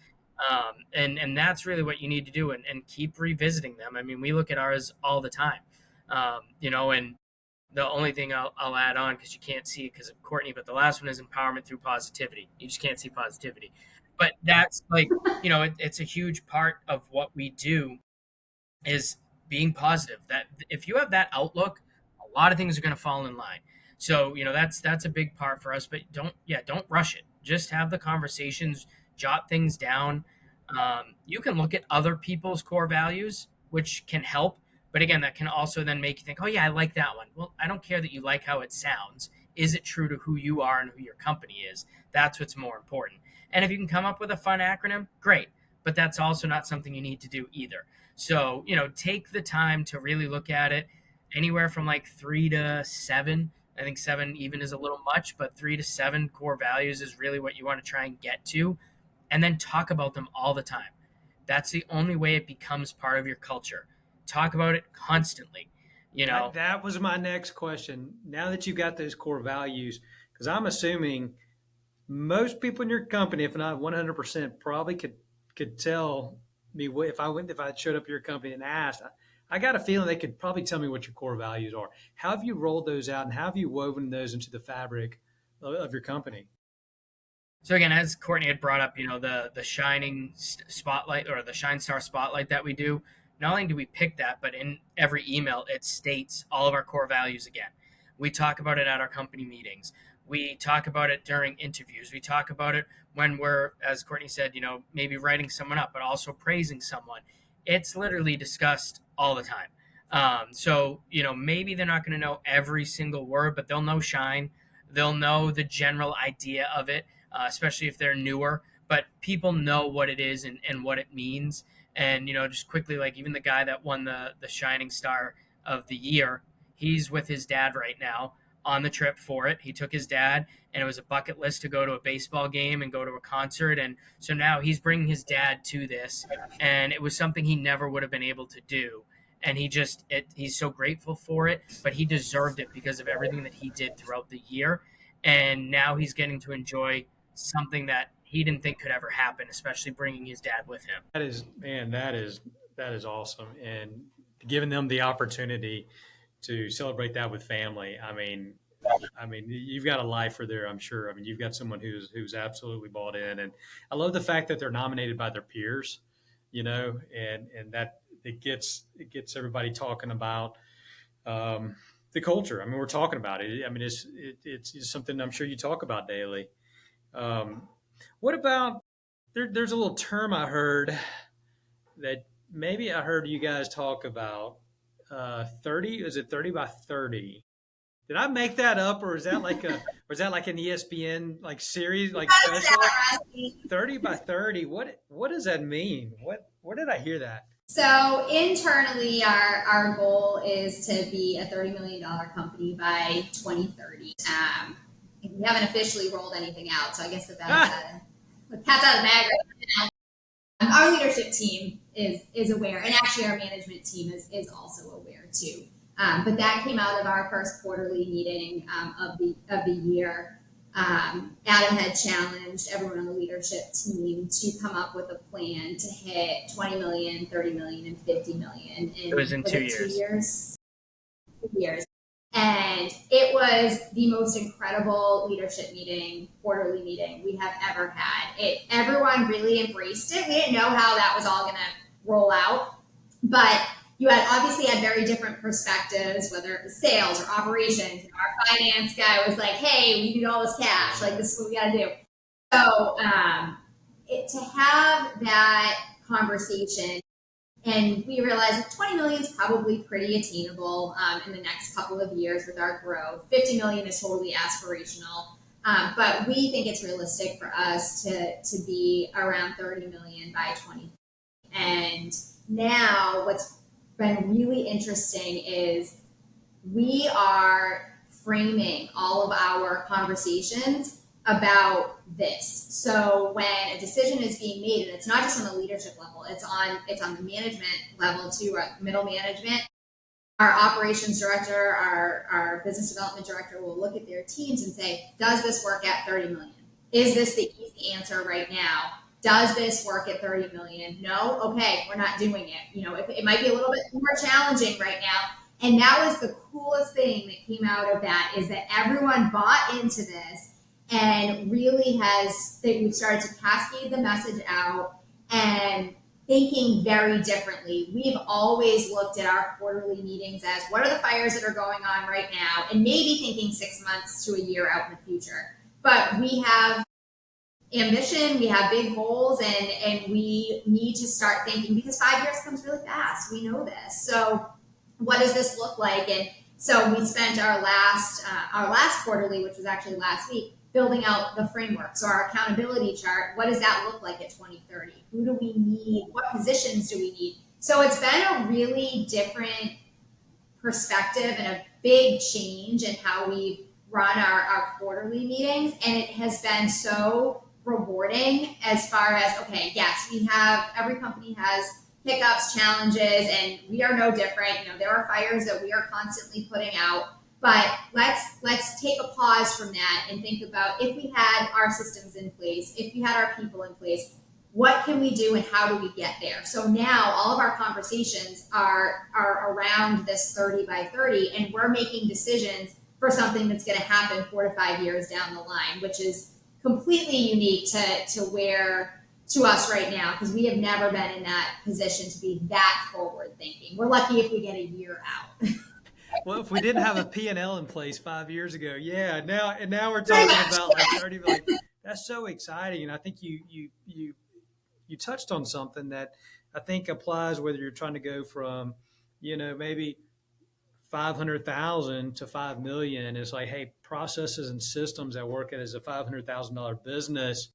And that's really what you need to do, and keep revisiting them. I mean, we look at ours all the time, and the only thing I'll add on, because you can't see it because of Courtney, but the last one is empowerment through positivity. You just can't see positivity. But that's like, it's a huge part of what we do is being positive. That if you have that outlook, a lot of things are going to fall in line. So, that's a big part for us, but don't rush it. Just have the conversations, jot things down. You can look at other people's core values, which can help. But again, that can also then make you think, oh, yeah, I like that one. Well, I don't care that you like how it sounds. Is it true to who you are and who your company is? That's what's more important. And if you can come up with a fun acronym, great. But that's also not something you need to do either. So, take the time to really look at it, anywhere from like 3 to 7. I think 7 even is a little much, but 3 to 7 core values is really what you want to try and get to. And then talk about them all the time. That's the only way it becomes part of your culture. Talk about it constantly. That was my next question. Now that you've got those core values, because I'm assuming most people in your company, if not 100%, probably could tell me if I showed up at your company and asked. I got a feeling they could probably tell me what your core values are. How have you rolled those out, and how have you woven those into the fabric of your company? So again, as Courtney had brought up, the shining spotlight, or the Shine Star spotlight that we do. Not only do we pick that, but in every email it states all of our core values again. We talk about it at our company meetings. We talk about it during interviews. We talk about it when we're, as Courtney said, maybe writing someone up, but also praising someone. It's literally discussed all the time. So maybe they're not going to know every single word, but they'll know Shine. They'll know the general idea of it, especially if they're newer. But people know what it is and what it means. And, just quickly, like even the guy that won the Shining Star of the Year, he's with his dad right now on the trip for it. He took his dad, and it was a bucket list to go to a baseball game and go to a concert. And so now he's bringing his dad to this, and it was something he never would have been able to do. And he's so grateful for it, but he deserved it because of everything that he did throughout the year. And now he's getting to enjoy something that he didn't think could ever happen, especially bringing his dad with him. That is, man, that is awesome, and giving them the opportunity to celebrate that with family. I mean, you've got a lifer there, I'm sure. I mean, you've got someone who's absolutely bought in, and I love the fact that they're nominated by their peers, and that it gets everybody talking about the culture. I mean, we're talking about it. I mean, it's something I'm sure you talk about daily. What about there's a little term I heard that maybe I heard you guys talk about 30. Is it 30 by 30? Did I make that up, or is that like an ESPN like series like special? 30 by 30. What does that mean? Where did I hear that? So internally, our goal is to be a $30 million company by 2030. We haven't officially rolled anything out, so I guess that's the cat's out of the bag right now. Our leadership team is aware, and actually our management team is also aware too. But that came out of our first quarterly meeting of the year. Adam had challenged everyone on the leadership team to come up with a plan to hit 20 million, 30 million, and 50 million. It was in 2 years. 2 years? 2 years. And it was the most incredible leadership meeting, quarterly meeting we have ever had. Everyone really embraced it. We didn't know how that was all going to roll out, but you obviously had very different perspectives, whether it was sales or operations. Our finance guy was like, hey, we need all this cash. Like, this is what we got to do. So to have that conversation, and we realized that 20 million is probably pretty attainable in the next couple of years with our growth. 50 million is totally aspirational. But we think it's realistic for us to be around 30 million by 2020. And now what's been really interesting is we are framing all of our conversations about this. So when a decision is being made, and it's not just on the leadership level, it's on the management level too, middle management. Our operations director, our business development director will look at their teams and say, does this work at 30 million? Is this the easy answer right now? Does this work at 30 million? No? Okay, we're not doing it. It might be a little bit more challenging right now. And that was the coolest thing that came out of that, is that everyone bought into this and really we've started to cascade the message out and thinking very differently. We've always looked at our quarterly meetings as, what are the fires that are going on right now? And maybe thinking 6 months to a year out in the future. But we have ambition, we have big goals, and we need to start thinking, because 5 years comes really fast. We know this. So what does this look like? And So we spent our last quarterly, which was actually last week, building out the framework. So our accountability chart, what does that look like at 2030? Who do we need? What positions do we need? So it's been a really different perspective and a big change in how we run our quarterly meetings. And it has been so rewarding as far as, okay, yes, every company has hiccups, challenges, and we are no different. There are fires that we are constantly putting out. But let's take a pause from that and think about, if we had our systems in place, if we had our people in place, what can we do and how do we get there? So now all of our conversations are around this 30 by 30, and we're making decisions for something that's going to happen 4 to 5 years down the line, which is completely unique to us right now, because we have never been in that position to be that forward thinking. We're lucky if we get a year out. Well, if we didn't have a P&L in place 5 years ago, yeah. Now we're Pretty talking much. about like 30. Like that's so exciting, and I think you touched on something that I think applies whether you're trying to go from, maybe 500,000 to 5 million. It's like, hey, processes and systems that work as a $500,000 business,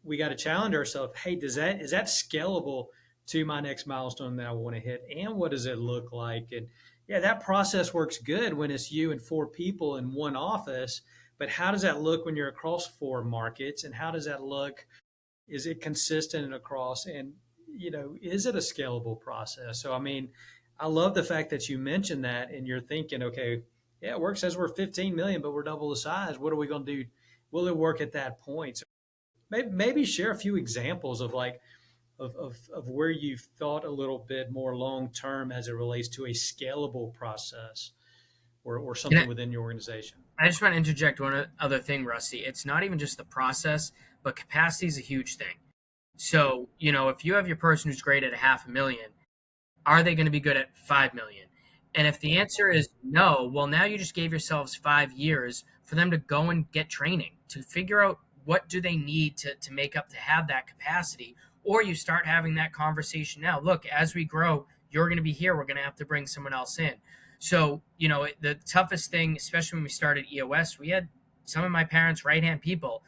we got to challenge ourselves. Hey, is that scalable to my next milestone that I want to hit? And what does it look like? And yeah, that process works good when it's you and 4 people in one office. But how does that look when you're across 4 markets? And how does that look? Is it consistent across? And, is it a scalable process? So, I mean, I love the fact that you mentioned that and you're thinking, okay, yeah, work says we're 15 million, but we're double the size. What are we going to do? Will it work at that point? So maybe share a few examples of like, of where you've thought a little bit more long term as it relates to a scalable process or something within your organization. I just want to interject one other thing, Rusty. It's not even just the process, but capacity is a huge thing. So, if you have your person who's great at 500,000, are they going to be good at 5 million? And if the answer is no, well, now you just gave yourselves 5 years for them to go and get training to figure out what do they need to make up to have that capacity. Or you start having that conversation now. Look, as we grow, you're going to be here. We're going to have to bring someone else in. So, the toughest thing, especially when we started EOS, we had some of my parents' right-hand people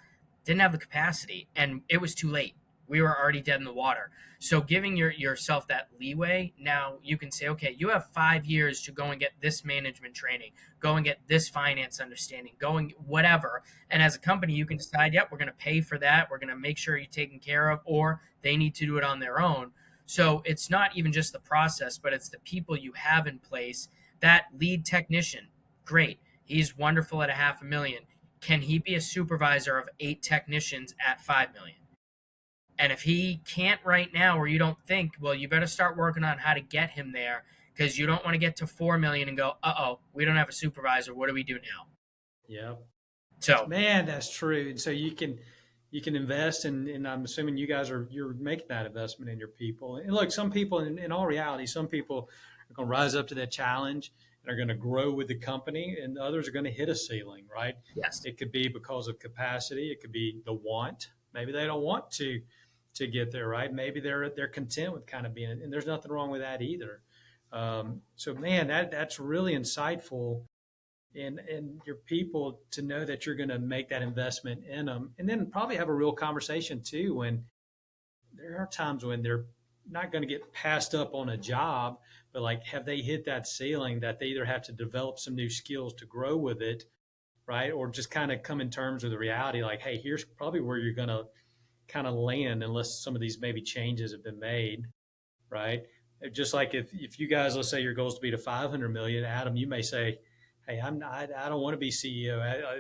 didn't have the capacity, and it was too late. We were already dead in the water. So giving yourself that leeway, now you can say, okay, you have 5 years to go and get this management training, go and get this finance understanding, going whatever. And as a company, you can decide, yep, we're going to pay for that. We're going to make sure you're taken care of, or they need to do it on their own. So it's not even just the process, but it's the people you have in place. That lead technician, great. He's wonderful at 500,000. Can he be a supervisor of 8 technicians at 5 million? And if he can't right now, or you don't think, well, you better start working on how to get him there, because you don't want to get to 4 million and go, we don't have a supervisor. What do we do now? Yeah. So, man, that's true. And so you can invest, and I'm assuming you're making that investment in your people. And look, some people, in all reality, some people are going to rise up to that challenge and are going to grow with the company, and others are going to hit a ceiling, right? yes. It could be because of capacity. It could be the want. Maybe they don't want to get there, right? Maybe they're content with kind of being, and there's nothing wrong with that either. So man, that's really insightful, and your people to know that you're going to make that investment in them, and then probably have a real conversation too. When there are times when they're not going to get passed up on a job, but like, have they hit that ceiling that they either have to develop some new skills to grow with it, right? Or just kind of come in terms with the reality, like, hey, here's probably where you're going to kind of land unless some of these maybe changes have been made, right? Just like if you guys, let's say your goal is to be to 500 million, Adam, you may say, hey, I don't want to be CEO.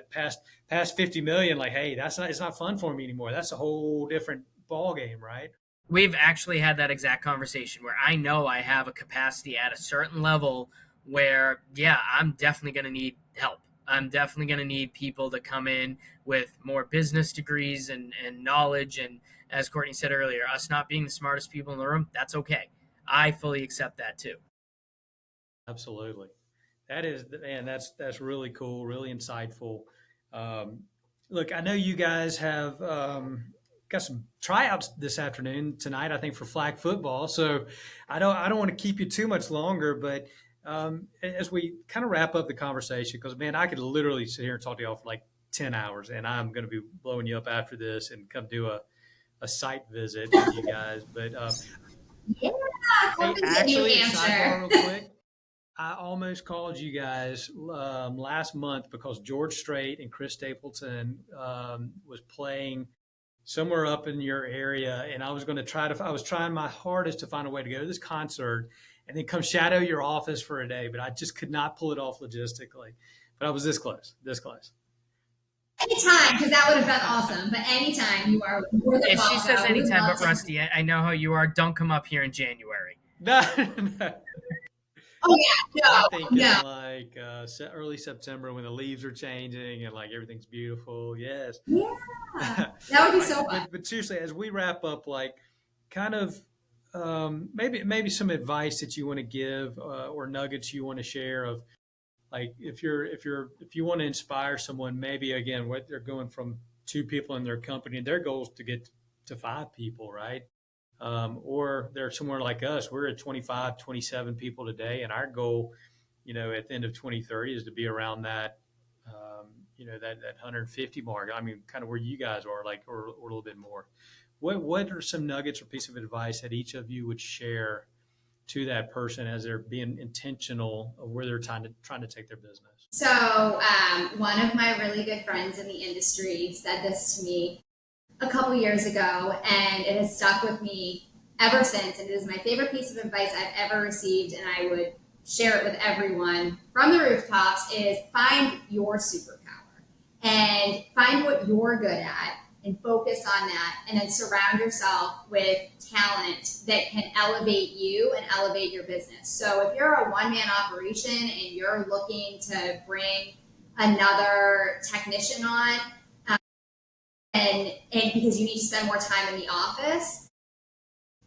Past 50 million, like, hey, it's not fun for me anymore. That's a whole different ball game, right? We've actually had that exact conversation where I know I have a capacity at a certain level where, yeah, I'm definitely going to need help. I'm definitely going to need people to come in with more business degrees and knowledge. And as Courtney said earlier, us not being the smartest people in the room, that's okay. I fully accept that too. Absolutely. That is, man, that's really cool, really insightful. Look, I know you guys have got some tryouts this afternoon, tonight, I think, for flag football. So I don't want to keep you too much longer, but As we kind of wrap up the conversation, because man, I could literally sit here and talk to y'all for like 10 hours, and I'm going to be blowing you up after this and come do a site visit with you guys. But Yeah, come hey, visit New actually, Hampshire. sidebar real quick. I almost called you guys last month because George Strait and Chris Stapleton was playing somewhere up in your area, and I was going to I was trying my hardest to find a way to go to this concert and then come shadow your office for a day, but I just could not pull it off logistically. But I was this close, this close. Anytime, because that would have been awesome. But anytime, you are more than If she says welcome. We'd anytime, love but to. Rusty, I know how you are. Don't come up here in January. No, no. Oh yeah, I'm no, thinking no. like early September when the leaves are changing and like everything's beautiful. Yes. Yeah, All that would be right, so fun. but seriously, as we wrap up, like kind of maybe some advice that you want to give or nuggets you want to share of like if you want to inspire someone, maybe again what they're going from two people in their company and their goal is to get to five people, right? Or they're somewhere like us. We're at 25, 27 people today, and our goal, at the end of 2030 is to be around that, that 150 mark. I mean, kind of where you guys are, like, or a little bit more. What are some nuggets or piece of advice that each of you would share to that person as they're being intentional of where they're trying to take their business? So, one of my really good friends in the industry said this to me a couple years ago, and it has stuck with me ever since. And it is my favorite piece of advice I've ever received, and I would share it with everyone from the rooftops: is find your superpower and find what you're good at and focus on that, and then surround yourself with talent that can elevate you and elevate your business. So if you're a one-man operation and you're looking to bring another technician on, and because you need to spend more time in the office,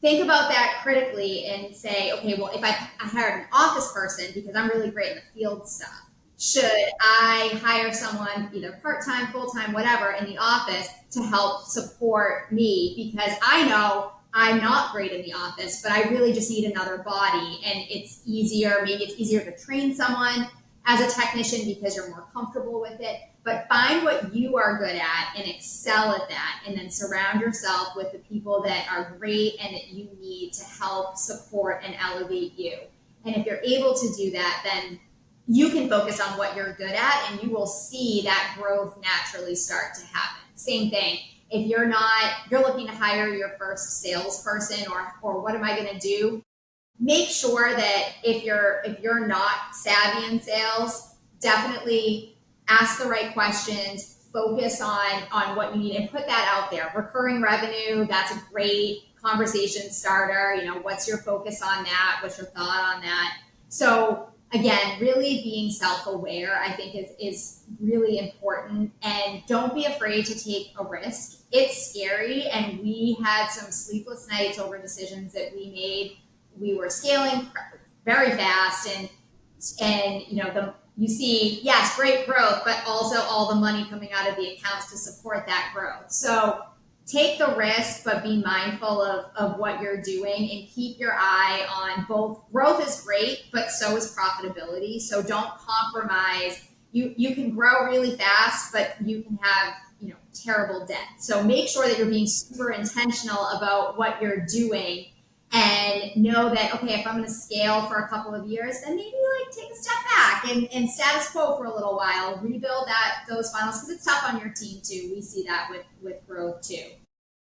think about that critically and say, okay, well, if I hired an office person because I'm really great in the field stuff, should I hire someone either part-time, full-time, whatever, in the office to help support me? Because I know I'm not great in the office, but I really just need another body. And it's easier, maybe it's easier to train someone as a technician because you're more comfortable with it. But find what you are good at and excel at that, and then surround yourself with the people that are great and that you need to help support and elevate you. And if you're able to do that, then you can focus on what you're good at, and you will see that growth naturally start to happen. Same thing. If you're looking to hire your first salesperson, or what am I going to do? Make sure that if you're not savvy in sales, definitely ask the right questions, focus on what you need, and put that out there. Recurring revenue, that's a great conversation starter. What's your focus on that? What's your thought on that? So again, really being self-aware, I think is really important, and don't be afraid to take a risk. It's scary, and we had some sleepless nights over decisions that we made. We were scaling very fast, and you see, yes, great growth, but also all the money coming out of the accounts to support that growth. So take the risk, but be mindful of what you're doing, and keep your eye on both. Growth is great, but so is profitability. So don't compromise. You can grow really fast, but you can have terrible debt. So make sure that you're being super intentional about what you're doing, and know that, okay, if I'm going to scale for a couple of years, then maybe take a step back and status quo for a little while, rebuild those funnels, because it's tough on your team too. We see that with growth too.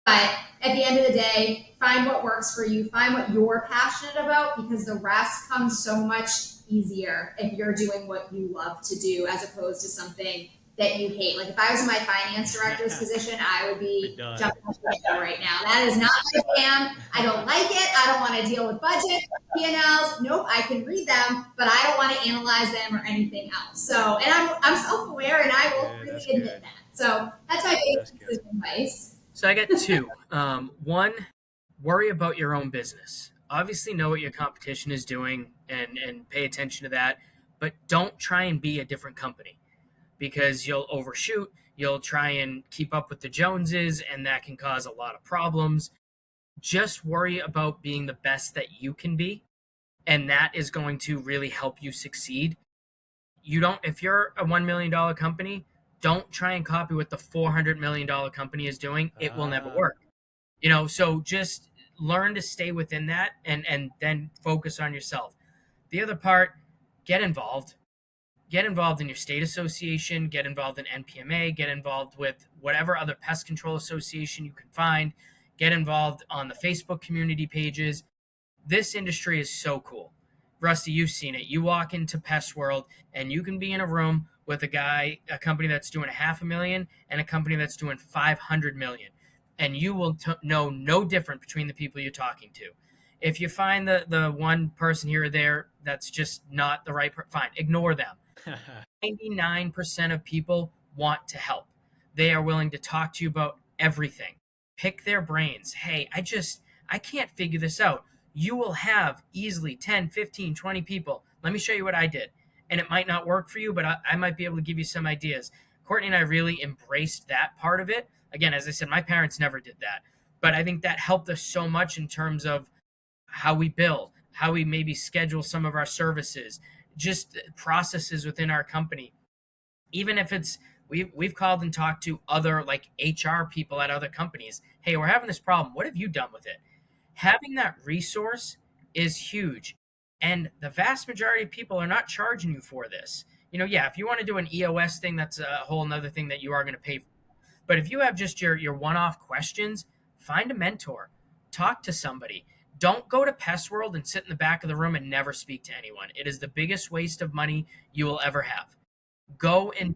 But at the end of the day, find what works for you, find what you're passionate about, because the rest comes so much easier if you're doing what you love to do as opposed to something that you hate. Like if I was in my finance director's position, I would be jumping up right now. That is not my jam. I don't like it. I don't want to deal with budget, P&Ls. Nope, I can read them, but I don't want to analyze them or anything else. So, and I'm self-aware, and I will really admit that. So that's my basic advice. So I got two. One, worry about your own business. Obviously know what your competition is doing and pay attention to that, but don't try and be a different company, because you'll overshoot. You'll try and keep up with the Joneses, and that can cause a lot of problems. Just worry about being the best that you can be, and that is going to really help you succeed. If you're a $1 million company, don't try and copy what the $400 million company is doing. It will never work. So just learn to stay within that and then focus on yourself. The other part, get involved. Get involved in your state association, get involved in NPMA, get involved with whatever other pest control association you can find, get involved on the Facebook community pages. This industry is so cool. Rusty, you've seen it. You walk into Pest World and you can be in a room with a company that's doing $500,000 and a company that's doing $500 million. And you will know no different between the people you're talking to. If you find the one person here or there that's just not the right fine, ignore them. 99% of people want to help. They are willing to talk to you about everything. Pick their brains. Hey, I can't figure this out. You will have easily 10, 15, 20 people. Let me show you what I did. And it might not work for you, but I might be able to give you some ideas. Courtney and I really embraced that part of it. Again, as I said, my parents never did that. But I think that helped us so much in terms of how we build, how we maybe schedule some of our services, just processes within our company. Even if it's, we've called and talked to other like HR people at other companies. Hey, we're having this problem. What have you done with it? Having that resource is huge. And the vast majority of people are not charging you for this. If you want to do an EOS thing, that's a whole nother thing that you are going to pay for. But if you have just your one-off questions, find a mentor, talk to somebody. Don't go to Pest World and sit in the back of the room and never speak to anyone. It is the biggest waste of money you will ever have. Go and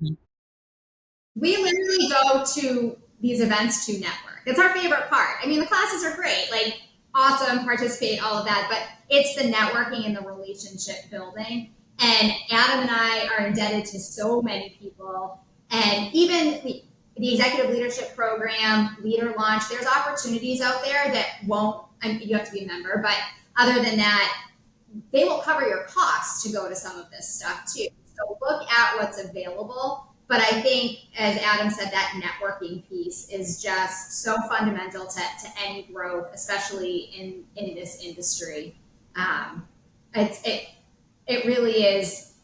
We literally go to these events to network. It's our favorite part. I mean, the classes are great, like awesome, participate, all of that, but it's the networking and the relationship building. And Adam and I are indebted to so many people. And even the executive leadership program, leader launch, there's opportunities out there that you have to be a member, but other than that, they will cover your costs to go to some of this stuff too. So look at what's available. But I think, as Adam said, that networking piece is just so fundamental to any growth, especially in this industry. It really is,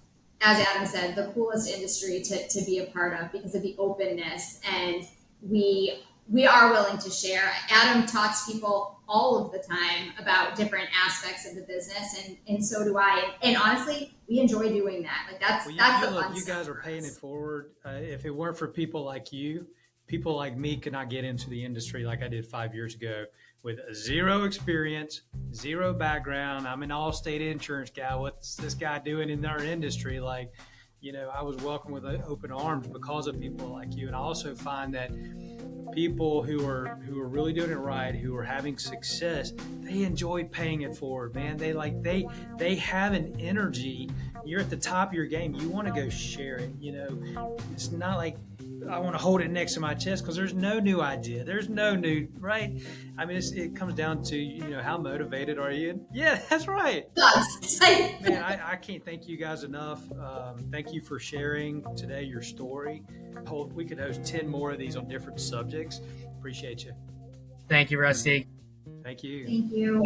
as Adam said, the coolest industry to be a part of because of the openness, and we are willing to share. Adam talks to people all of the time about different aspects of the business, and so do I. And honestly, we enjoy doing that. Like that's the fun you stuff guys are for paying us. it forward. If it weren't for people like you, people like me could not get into the industry like I did 5 years ago with zero experience, zero background. I'm an all-state insurance guy. What's this guy doing in our industry? Like, I was welcomed with open arms because of people like you. And I also find that people who are really doing it right, who are having success, they enjoy paying it forward, man. They have an energy. You're at the top of your game. You want to go share it. It's not like I want to hold it next to my chest because there's no new idea. There's no new, right? I mean, it comes down to, how motivated are you? Yeah, that's right. Man, I can't thank you guys enough. Thank you for sharing today your story. We could host 10 more of these on different subjects. Appreciate you. Thank you, Rusty. Thank you. Thank you.